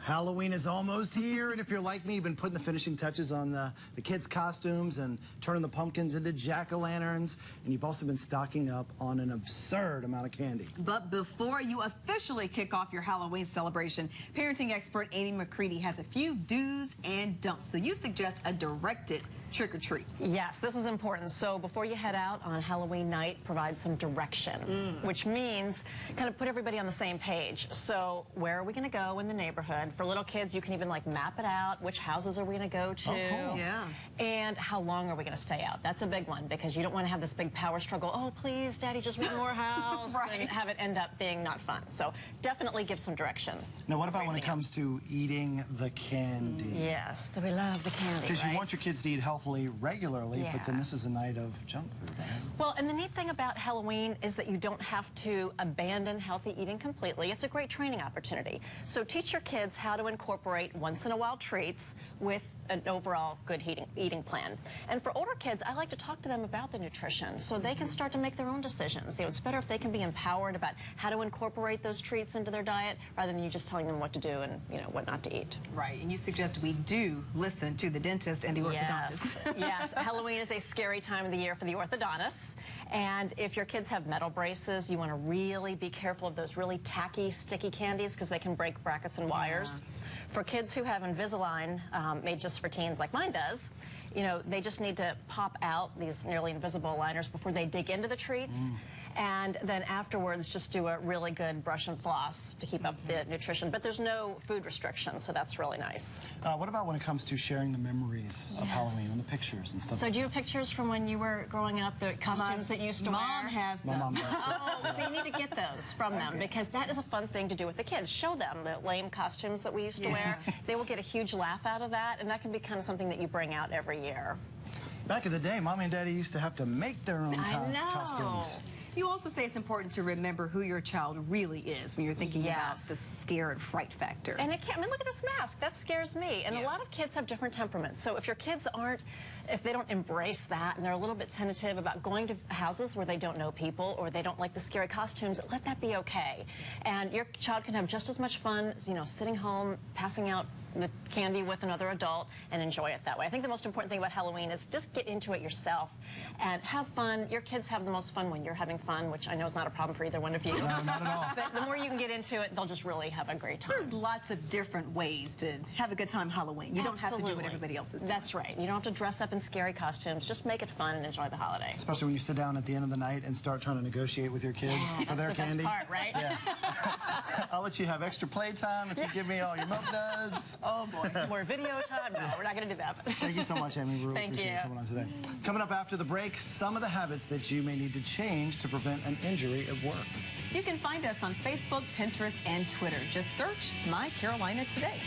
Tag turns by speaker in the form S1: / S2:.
S1: Halloween is almost here, and if you're like me, you've been putting the finishing touches on the kids' costumes and turning the pumpkins into jack-o'-lanterns, and you've also been stocking up on an absurd amount of candy.
S2: But before you officially kick off your Halloween celebration, parenting expert Amy McCready has a few do's and don'ts. So you suggest a directed trick-or-treat.
S3: Yes, this is important. So before you head out on Halloween night, provide some direction, which means kind of put everybody on the same page. So where are we going to go in the neighborhood? For little kids, you can even like map it out. Which houses are we going to go to?
S1: Oh, cool.
S2: Yeah.
S3: And how long are we going to stay out? That's a big one because you don't want to have this big power struggle. Oh, please, Daddy, just one more house.
S2: Right.
S3: And have it end up being not fun. So definitely give some direction.
S1: Now, what about when it comes to eating the candy?
S3: Yes, we love the candy,
S1: Because
S3: right?
S1: you want your kids to eat healthily regularly, but then
S3: Yeah.
S1: this is a night of junk food, right?
S3: Well, and the neat thing about Halloween is that you don't have to abandon healthy eating completely. It's a great training opportunity. So teach your kids how to incorporate once-in-a-while treats with an overall good eating plan. And for older kids, I like to talk to them about the nutrition so they can start to make their own decisions. You know, it's better if they can be empowered about how to incorporate those treats into their diet rather than you just telling them what to do and, you know, what not to eat.
S2: Right, and you suggest we do listen to the dentist and the orthodontist.
S3: Yes, yes. Halloween is a scary time of the year for the orthodontists. And if your kids have metal braces, you want to really be careful of those really tacky, sticky candies because they can break brackets and wires. For kids who have Invisalign, made just for teens like mine does, you know, they just need to pop out these nearly invisible aligners before they dig into the treats. And then afterwards, just do a really good brush and floss to keep up the nutrition. But there's no food restrictions, so that's really nice.
S1: What about when it comes to sharing the memories of Halloween and the pictures and stuff?
S3: So do you have pictures from when you were growing up, the costumes that you used to wear?
S2: Mom has them.
S1: My mom does too.
S3: Oh, so you need to get those from them because that is a fun thing to do with the kids. Show them the lame costumes that we used to wear. They will get a huge laugh out of that, and that can be kind of something that you bring out every year.
S1: Back in the day, Mommy and Daddy used to have to make their own costumes.
S2: You also say it's important to remember who your child really is when you're thinking about the scare and fright factor.
S3: And it can't, I mean, look at this mask. That scares me. And a lot of kids have different temperaments. So if your kids if they don't embrace that and they're a little bit tentative about going to houses where they don't know people or they don't like the scary costumes, let that be okay. And your child can have just as much fun, you know, sitting home, passing out the candy with another adult and enjoy it that way. I think the most important thing about Halloween is just get into it yourself and have fun. Your kids have the most fun when you're having fun, which I know is not a problem for either one of you.
S1: No, not at all.
S3: But the more you can get into it, they'll just really have a great time.
S2: There's lots of different ways to have a good time Halloween. You don't have to do what everybody else is doing.
S3: That's right. You don't have to dress up in scary costumes. Just make it fun and enjoy the holiday.
S1: Especially when you sit down at the end of the night and start trying to negotiate with your kids for their candy.
S3: That's the best part, right?
S1: Yeah. I'll let you have extra playtime if you give me all your milk duds.
S3: Oh boy, more video time? No, we're not going to do that.
S1: Thank you so much, Amy. We really appreciate you coming on today. Coming up after the break, some of the habits that you may need to change to prevent an injury at work.
S2: You can find us on Facebook, Pinterest, and Twitter. Just search My Carolina Today.